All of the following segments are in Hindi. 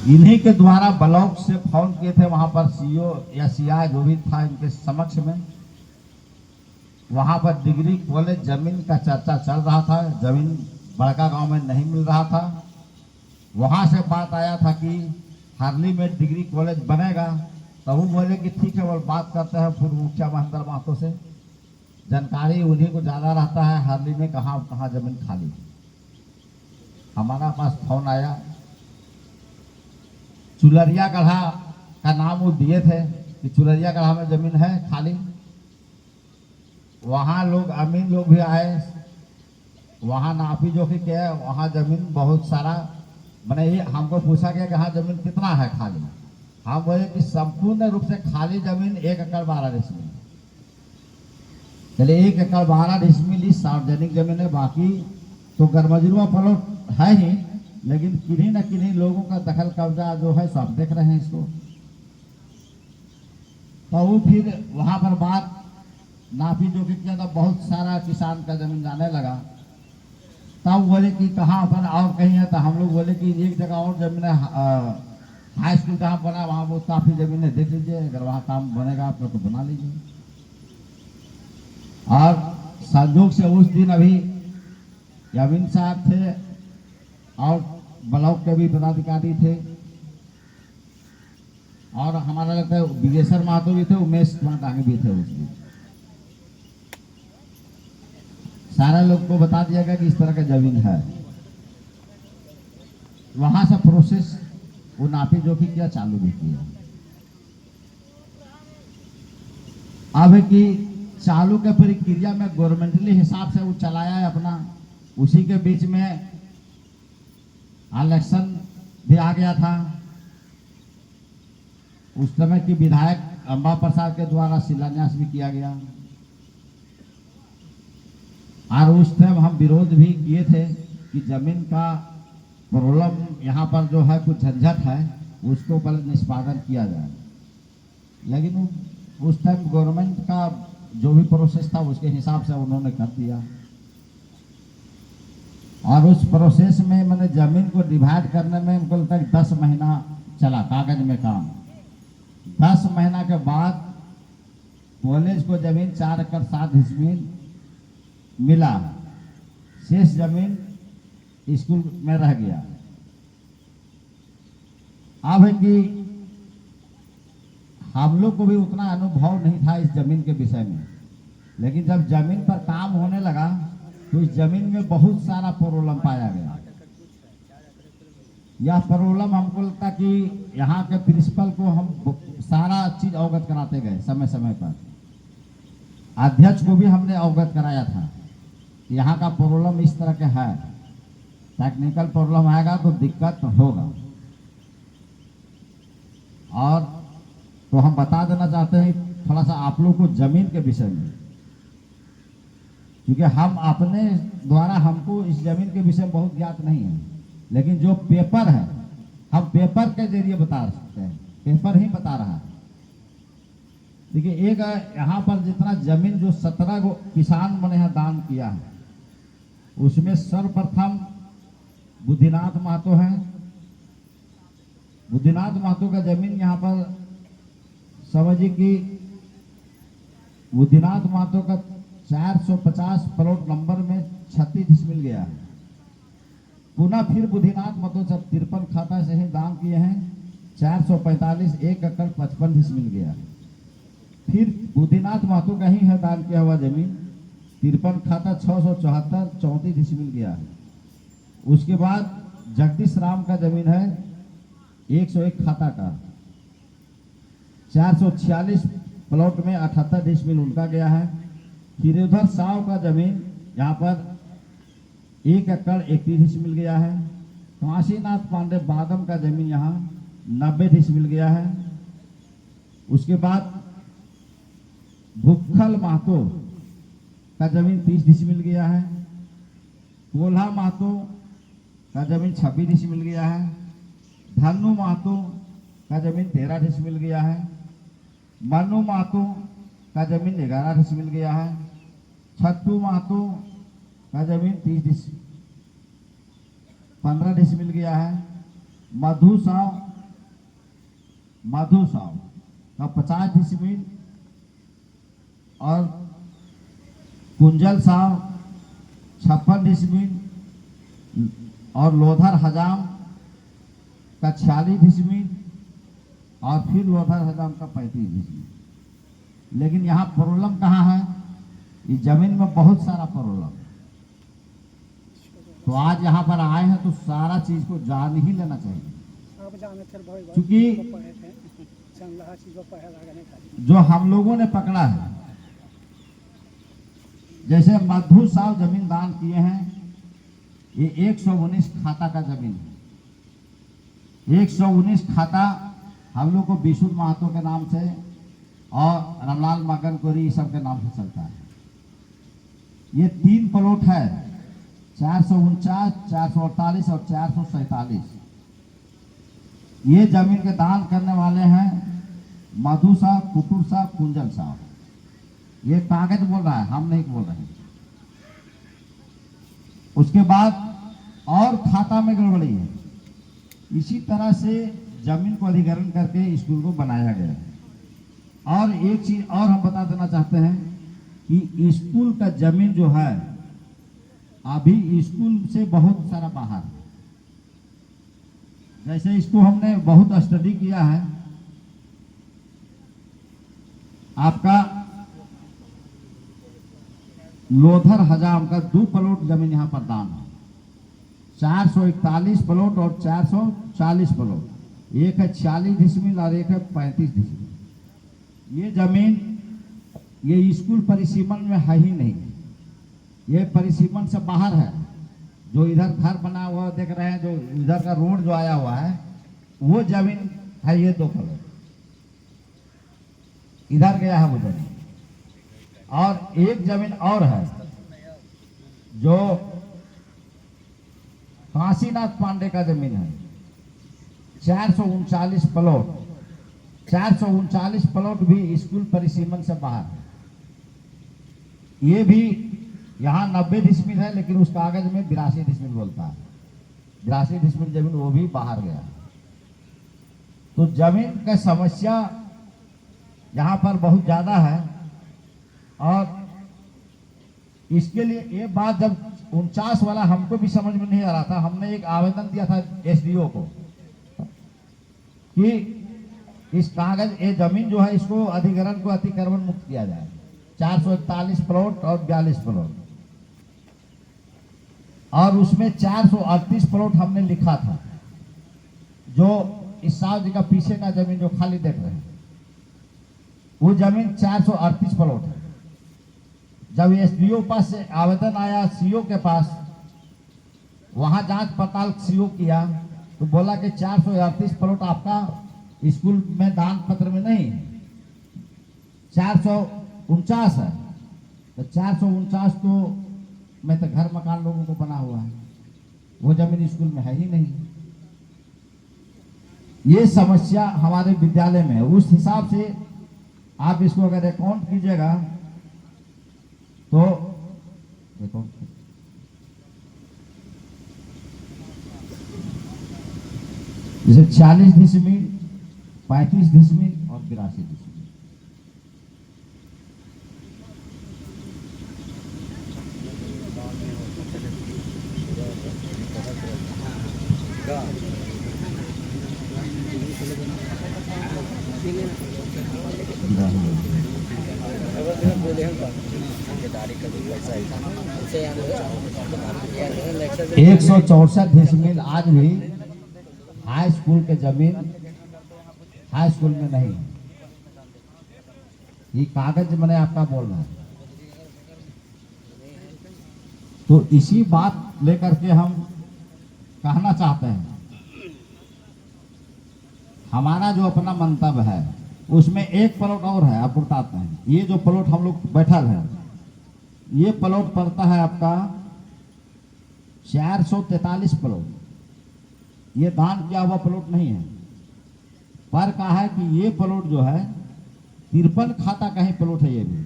इन्हीं के द्वारा ब्लॉक से फोन किए थे वहां पर सीओ या सीआई जो भी था इनके समक्ष में। वहां पर डिग्री कॉलेज जमीन का चर्चा चल रहा था, जमीन बड़का गांव में नहीं मिल रहा था। वहां से बात आया था कि हारली में डिग्री कॉलेज बनेगा, तो वो बोले कि ठीक है, वो बात करते हैं पूर्व मुखिया महेंद्र महतो से, जानकारी उन्हीं को ज़्यादा रहता है हारली में कहाँ कहाँ जमीन खाली। हमारा पास फोन आया, चुलरिया गढ़ा का नाम वो दिए थे कि चुलरिया गढ़ा में जमीन है खाली। वहाँ लोग अमीन लोग भी आए, वहाँ नापी जोखी के वहाँ जमीन बहुत सारा, मैंने ये हमको पूछा गया कि हाँ जमीन कितना है खाली। हम बोले कि संपूर्ण रूप से खाली जमीन 1 एकड़ 12 डिसमिल। चलिए 1 एकड़ 12 डिसमिल ही सार्वजनिक जमीन है, बाकी तो गरमजरुआ प्लॉट है ही, लेकिन किन्हीं न किन्हीं लोगों का दखल कब्जा जो है सब देख रहे हैं इसको। तो वो फिर वहां पर बात नापी जोखी किया तो बहुत सारा किसान का जमीन जाने लगा। तब बोले कि कहाँ पर और कहीं है, तो हम लोग बोले कि एक जगह और जमीन है, हाई स्कूल जहाँ बना वहाँ वो काफी जमीन है, देख लीजिए, अगर वहाँ काम बनेगा आपका तो बना लीजिए। और संजोग से उस दिन अभी अमीन साहब थे और ब्लॉक के भी पदाधिकारी थे, और हमारा लगता है विजेश्वर महतो भी थे, उमेश कुमार डांगे भी थे। उस दिन सारा लोग को बता दिया गया कि इस तरह का जमीन है। वहां से प्रोसेस वो नापी जोखी किया, चालू भी किया। अब कि चालू के प्रक्रिया में गवर्नमेंटली हिसाब से वो चलाया है अपना। उसी के बीच में इलेक्शन भी आ गया था। उस समय की विधायक अम्बा प्रसाद के द्वारा शिलान्यास भी किया गया, और उस टाइम हम विरोध भी किए थे कि जमीन का प्रॉब्लम यहाँ पर जो है कुछ झंझट है, उसको पहले निष्पादन किया जाए। लेकिन उस टाइम गवर्नमेंट का जो भी प्रोसेस था उसके हिसाब से उन्होंने कर दिया। और उस प्रोसेस में मैंने जमीन को डिवाइड करने में उनको लगता है 10 महीना चला कागज में काम। 10 महीना के बाद कॉलेज को जमीन 4 एकड़ 7 डिसमिल मिला, शेष जमीन स्कूल में रह गया। अब है कि हम लोग को भी उतना अनुभव नहीं था इस जमीन के विषय में, लेकिन जब जमीन पर काम होने लगा तो इस जमीन में बहुत सारा प्रॉब्लम पाया गया। यह प्रॉब्लम हमको लगता कि यहाँ के प्रिंसिपल को हम सारा चीज अवगत कराते गए समय समय पर। अध्यक्ष को भी हमने अवगत कराया था कि यहाँ का प्रॉब्लम इस तरह का है, टेक्निकल प्रॉब्लम आएगा तो दिक्कत होगा। और तो हम बता देना चाहते हैं थोड़ा सा आप लोग को जमीन के विषय में, क्योंकि हम अपने द्वारा हमको इस जमीन के विषय में बहुत ज्ञात नहीं है, लेकिन जो पेपर है हम पेपर के जरिए बता सकते हैं, पेपर ही बता रहा है। देखिए एक यहाँ पर जितना जमीन जो 17 को किसान मैंने यहाँ दान किया है, उसमें सर्वप्रथम बुद्धिनाथ महतो है। बुद्धिनाथ महतो का जमीन यहाँ पर समझिए कि बुद्धिनाथ महतो का 450 प्लॉट नंबर में 36 डिसमिल गया है। पुनः फिर बुद्धिनाथ महतो जब 53 खाता से ही दान किए हैं, 445 1 एकड़ 55 डिसमिल गया है। फिर बुद्धिनाथ महतो का ही है दान किया हुआ जमीन, 53 खाता 674 34 डिसमिल गया है। उसके बाद जगदीश राम का जमीन है 101 खाता का, 446 प्लॉट में 78 डिसमिल उनका गया है। फिर उधर साव का जमीन यहाँ पर 1 एकड़ 31 डिसमिल गया है। काशीनाथ पांडे बादम का जमीन यहाँ 90 डिसमिल गया है। उसके बाद भुक्खल महतो का जमीन 30 डिसमिल गया है। कोल्हा महतो का जमीन 26 डिसमिल गया है। धन्नू महतो का जमीन 13 डिसमिल गया है। मनु महतो का जमीन 11 डिसमिल गया है। छत्तू महतो का जमीन 15 डिसमिल गया है। मधु साव मधु साहब का 50 डिसमिल और कुंजल साहब 56 डिसमिल और लोधर हजाम का 46 डिसमिल और फिर लोधर हजाम का 35 डिसमिल। लेकिन यहाँ प्रॉब्लम कहाँ है? इस जमीन में बहुत सारा प्रॉब्लम। तो आज यहाँ पर आए हैं तो सारा चीज को जान ही लेना चाहिए, क्योंकि जो हम लोगों ने पकड़ा है, जैसे मधु साहब जमीन दान किए हैं, ये 119 खाता का जमीन है। 119 खाता हम लोग को विशुद्ध महतो के नाम से और रामलाल मगन कोरी सब के नाम से चलता है। ये 3 प्लॉट है, 449, 448 और 447। ये जमीन के दान करने वाले हैं मधु साहब, कुटुर साहब, कुंजल साहब। ये कागज बोल रहा है, हम नहीं बोल रहे हैं। उसके बाद और खाता में गड़बड़ी है। इसी तरह से जमीन को अधिग्रहण करके स्कूल को बनाया गया। और एक चीज और हम बता देना चाहते हैं कि स्कूल का जमीन जो है अभी स्कूल से बहुत सारा बाहर है। जैसे इसको हमने बहुत स्टडी किया है। आपका लोधर हजाम का 2 प्लॉट जमीन यहाँ पर दान है, 441 प्लॉट और 440 प्लॉट। एक है 46 डिसमिल और एक है 35 डिसमिल। ये जमीन ये स्कूल परिसीमन में है ही नहीं, ये परिसीमन से बाहर है। जो इधर घर बना हुआ देख रहे हैं, जो इधर का रोड जो आया हुआ है, वो जमीन है। ये 2 प्लॉट इधर गया है वो जमीन। और एक जमीन और है जो काशीनाथ पांडे का जमीन है, 439 प्लॉट। 439 प्लॉट भी स्कूल परिसीमन से बाहर है। ये भी यहाँ 90 डिसमिल है, लेकिन उस कागज में 82 डिसमिल बोलता है। 82 डिसमिल जमीन वो भी बाहर गया। तो जमीन का समस्या यहाँ पर बहुत ज्यादा है। और इसके लिए ये बात जब 49 वाला हमको भी समझ में नहीं आ रहा था, हमने एक आवेदन दिया था एसडीओ को कि इस कागज ये जमीन जो है इसको अधिग्रहण को अतिक्रमण मुक्त किया जाए। 441 प्लॉट और 42 प्लॉट, और उसमें 438 प्लॉट हमने लिखा था। जो इस साहब जी का पीछे का जमीन जो खाली देख रहे हैं, वो जमीन 438 प्लॉट है। जब एसडीओ पास से आवेदन आया सीओ के पास, वहां जांच पड़ताल सीओ किया तो बोला कि 438 प्लॉट आपका स्कूल में दान पत्र में नहीं, 449 है। तो 449 तो में तो घर मकान लोगों को बना हुआ है, वो जमीन स्कूल में है ही नहीं। ये समस्या हमारे विद्यालय में है। उस हिसाब से आप इसको अगर अकाउंट कीजिएगा तो देखो, जैसे 40 डिसमिल, 35 डिसमिल और 82 डिसमिल। एक 164 डिसमिल आज भी हाई स्कूल के जमीन हाई स्कूल में नहीं है। ये कागज मैंने आपका बोल रहा है। तो इसी बात लेकर के हम कहना चाहते हैं, हमारा जो अपना मंतव्य है उसमें एक प्लॉट और है। आप बताते हैं, ये जो प्लॉट हम लोग बैठल है, ये प्लॉट पड़ता है आपका 443 प्लॉट। ये दान किया हुआ प्लॉट नहीं है। पर कहा है कि ये प्लॉट जो है 53 खाता का ही प्लॉट है। ये भी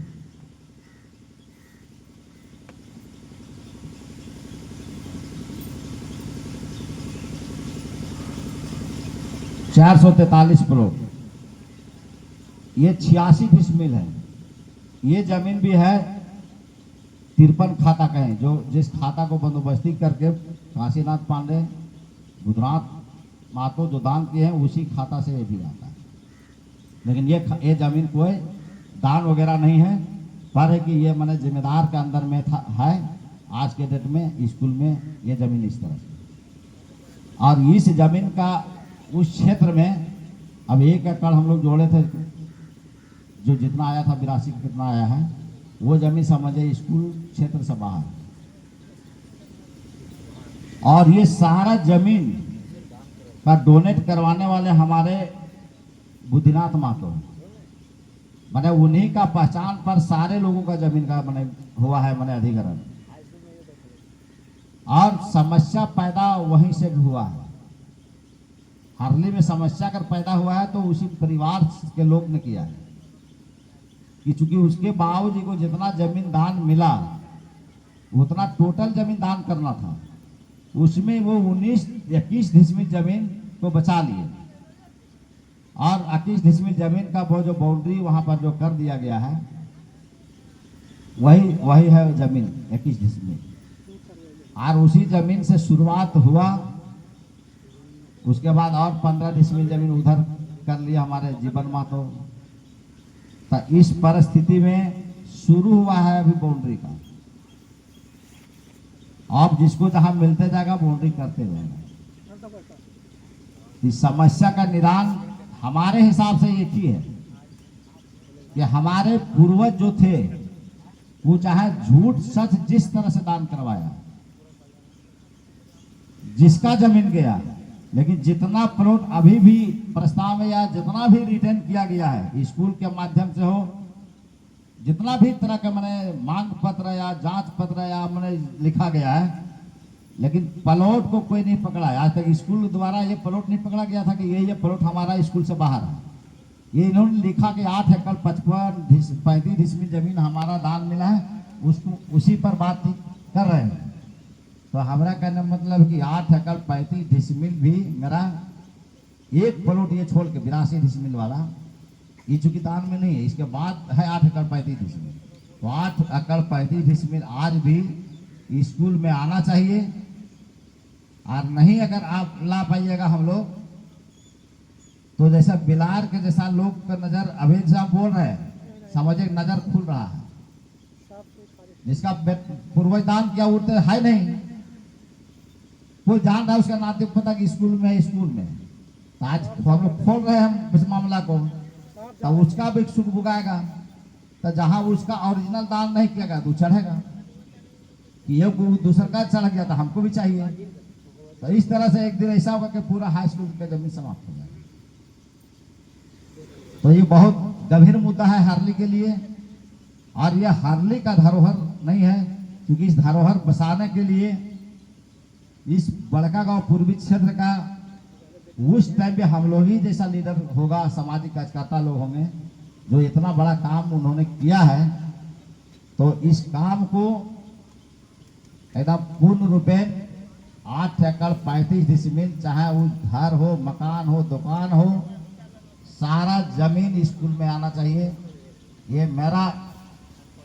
443 प्लॉट ये 86 डिसमिल है। ये जमीन भी है 53 खाता कहें, जो जिस खाता को बंदोबस्ती करके काशीनाथ पांडे, बुधनाथ मातो जो दान किए हैं उसी खाता से ये भी आता है। लेकिन ये जमीन कोई दान वगैरह नहीं है, पर है कि ये मैंने जिम्मेदार के अंदर में था है। आज के डेट में स्कूल में ये जमीन इस तरह से, और इस जमीन का उस क्षेत्र में अब 1 एकड़ हम लोग जोड़े थे, जो जितना आया था 82 कितना आया है, वो जमीन समझे स्कूल क्षेत्र से बाहर। और ये सारा जमीन का डोनेट करवाने वाले हमारे बुद्धिनाथ मातो, मैंने उन्हीं का पहचान पर सारे लोगों का जमीन का मैंने हुआ है मैंने अधिग्रहण, और समस्या पैदा वहीं से भी हुआ है। हारली में समस्या अगर पैदा हुआ है तो उसी परिवार के लोग ने किया है कि चूंकि उसके बाबूजी को जितना जमीन दान मिला उतना टोटल जमीन दान करना था, उसमें वो 19-21 डिसमिल जमीन को बचा लिए, और 21 डिसमिल जमीन का वो जो बाउंड्री वहां पर जो कर दिया गया है वही है जमीन 21 डिसमिल। और उसी जमीन से शुरुआत हुआ, उसके बाद और 15 डिसमिल जमीन उधर कर लिया हमारे जीवन मातो। तो इस परिस्थिति में शुरू हुआ है अभी बाउंड्री का। अब जिसको जहां मिलते जाएगा बाउंड्री करते जाएगा। इस समस्या का निदान हमारे हिसाब से एक ही है कि हमारे पूर्वज जो थे वो चाहे झूठ सच जिस तरह से दान करवाया, जिसका जमीन गया, लेकिन जितना प्लॉट अभी भी प्रस्ताव में या जितना भी रिटर्न किया गया है स्कूल के माध्यम से हो, जितना भी तरह का मैंने मांग पत्र या जांच पत्र या मैंने लिखा गया है, लेकिन प्लॉट को कोई नहीं पकड़ा है आज तक। स्कूल द्वारा ये प्लॉट नहीं पकड़ा गया था कि ये प्लॉट हमारा स्कूल से बाहर है। ये इन्होंने लिखा कि 8 एकड़ 35 डिसमिल जमीन हमारा दान मिला है, उसको उसी पर बात कर रहे हैं। तो हमारा कहने मतलब कि 8 एकड़ 35 डिसमिल भी मेरा एक प्लॉट ये छोड़ के 82 डिसमिल वाला ये चूंकि दान में नहीं है, इसके बाद है 8 एकड़ 35 डिसमिल। तो 8 एकड़ 35 डिसमिल आज भी स्कूल में आना चाहिए, और नहीं अगर आप ला पाइएगा हम लोग तो जैसा बिलार के जैसा लोग का नजर अभी साहब बोल रहे हैं, समझे नजर खुल रहा है, जिसका पूर्वज दान किया उठते है नहीं, कोई जान रहा है उसका नाते पता कि स्कूल में तो आज हम लोग खोल रहे हैं इस मामला को, तो उसका भी सुख भुगाएगा। तो जहां उसका ओरिजिनल दान नहीं किया गया तो चढ़ेगा कि ये दूसरा का चढ़ गया तो हमको भी चाहिए। तो इस तरह से एक दिन ऐसा होगा कि पूरा हाई स्कूल का जमीन समाप्त हो जाएगा। तो ये बहुत गंभीर मुद्दा है हारली के लिए, और यह हारली का धरोहर नहीं है, क्योंकि इस धरोहर बसाने के लिए इस बड़का गांव पूर्वी क्षेत्र का उस टाइम पे हम लोग ही जैसा लीडर होगा, सामाजिक कार्यकर्ता लोग होंगे, जो इतना बड़ा काम उन्होंने किया है। तो इस काम को एकदम पूर्ण रूपे 8 एकड़ 35 डिसमिल, चाहे वो घर हो, मकान हो, दुकान हो, सारा जमीन स्कूल में आना चाहिए। ये मेरा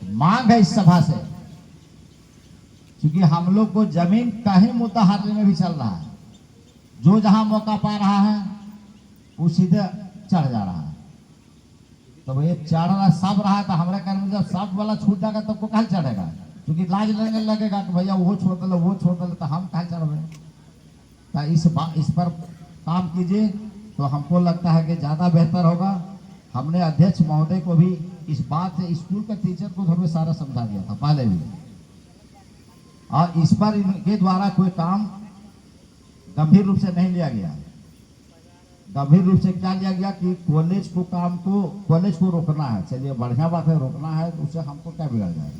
मांग है इस सभा से, क्योंकि हम लोग को जमीन का ही मुद्दा हारने में भी चल रहा है। जो जहां मौका पा रहा है वो सीधे चढ़ जा रहा है। तो ये चढ़ना सब रहा है, तो हमारे घर में जब सब वाला छूट जाएगा तब को कहाँ चढ़ेगा, क्योंकि लाज लगने लगेगा कि भैया वो छोड़ दे वो छोड़ दे, तो हम कहाँ चढ़ रहे। तो इस पर काम कीजिए, तो हमको लगता है कि ज़्यादा बेहतर होगा। हमने अध्यक्ष महोदय को भी इस बात से स्कूल के टीचर को हमें सारा समझा दिया था पहले भी, और इस पर इनके द्वारा कोई काम गंभीर रूप से नहीं लिया गया। गंभीर रूप से क्या लिया गया कि कॉलेज को रोकना है। चलिए बढ़िया बात है, रोकना है तो उससे हमको क्या बिगड़ जाएगा,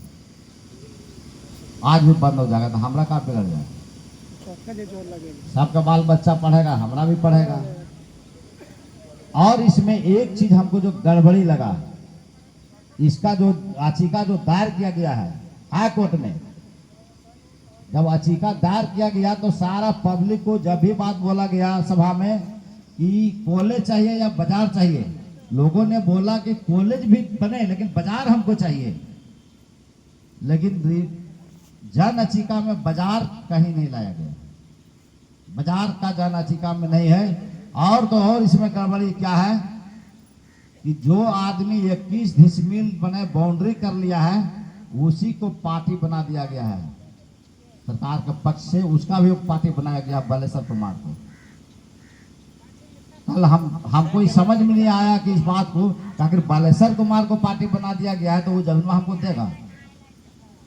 आज भी बंद हो जाएगा तो हमारा क्या बिगड़ जाएगा, सबका बाल बच्चा पढ़ेगा, हमारा भी पढ़ेगा। और इसमें एक चीज हमको जो गड़बड़ी लगा, इसका जो याचिका जो दायर किया गया है हाई कोर्ट में, जब याचिका दायर किया गया तो सारा पब्लिक को जब भी बात बोला गया सभा में कि कॉलेज चाहिए या बाजार चाहिए, लोगों ने बोला कि कॉलेज भी बने लेकिन बाजार हमको चाहिए, लेकिन जन याचिका में बाजार कहीं नहीं लाया गया, बाजार का जन याचिका में नहीं है। और तो और इसमें गड़बड़ी क्या है कि जो आदमी 21 डिसमिल बने बाउंड्री कर लिया है उसी को पार्टी बना दिया गया है सरकार के पक्ष से, उसका भी पार्टी बनाया गया बालेश्वर कुमार को। कल हमको ये समझ में नहीं आया कि इस बात को, अगर बालेश्वर कुमार को पार्टी बना दिया गया है तो वो जमीन हमको देगा।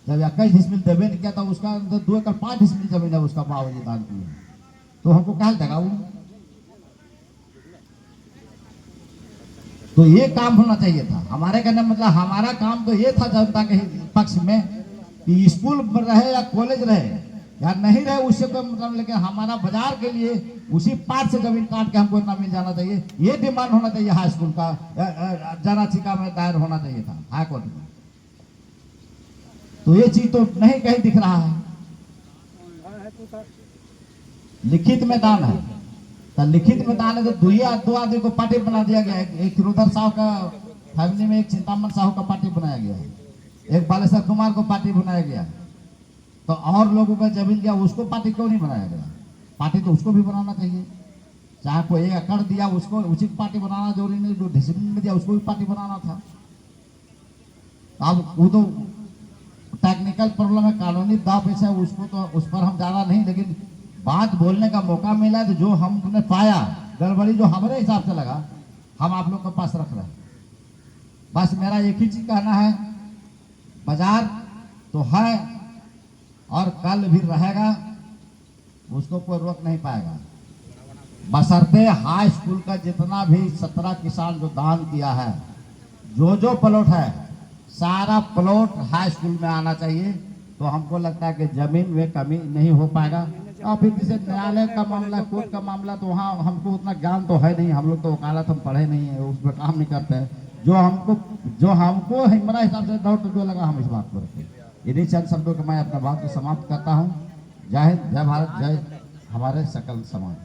जब 21 डिसमिल देवे नहीं किया था, उसका 2 एकड़ 5 डिसमिल जमीन है उसका बाबूजी दान की है, तो हमको क्या देगा वो? तो ये काम होना चाहिए था हमारे कहने मतलब हमारा काम तो ये था जनता के पक्ष में कि स्कूल रहे या कॉलेज रहे या नहीं रहे उससे कोई मतलब, लेकिन हमारा बाजार के लिए उसी पार्ट से जमीन काट के हमको इतना मिल जाना चाहिए, ये डिमांड होना चाहिए हाई स्कूल का, जन याचिका में दायर होना चाहिए था हाई कोर्ट में। तो ये चीज तो नहीं कहीं दिख रहा है। लिखित में दान है, तो लिखित में दान है तो दो आदमी को पार्टी बना दिया गया है। एक रुद्र साहू का फैमिली में एक चिंतामन साहू का पार्टी बनाया गया है, एक बालेश्वर कुमार को पार्टी बनाया गया, तो और लोगों का जमीन गया उसको पार्टी क्यों नहीं बनाया गया? पार्टी तो उसको भी बनाना चाहिए, चाहे कोई 1 एकड़ दिया उसको उसी को पार्टी बनाना जरूरी नहीं, जो डिसिप्लिन में दिया उसको भी पार्टी बनाना था। अब वो तो टेक्निकल प्रॉब्लम है, कानूनी दाव पेश है, उसको तो उस पर हम ज्यादा नहीं, लेकिन बात बोलने का मौका मिला तो जो हमने पाया गड़बड़ी जो हमारे हिसाब से लगा हम आप लोग के पास रख रहे हैं। बस मेरा एक ही चीज कहना है, बाजार तो है और कल भी रहेगा, उसको कोई रोक नहीं पाएगा, बशर्ते हाई स्कूल का जितना भी 17 किसान जो दान किया है, जो प्लॉट है सारा प्लॉट हाई स्कूल में आना चाहिए। तो हमको लगता है कि जमीन में कमी नहीं हो पाएगा। और फिर जैसे न्यायालय का मामला, कोर्ट का मामला, तो वहाँ हमको उतना ज्ञान तो है नहीं, हम लोग तो वकालत हम पढ़े नहीं है, उस पर काम नहीं करते हैं। जो हमको हमारा हिसाब से डाउट जो लगा हम इस बात को रखें। इन्हीं चंद शब्दों को मैं अपना बात को समाप्त करता हूँ। जय हिंद, जय भारत, जय हमारे सकल समाज।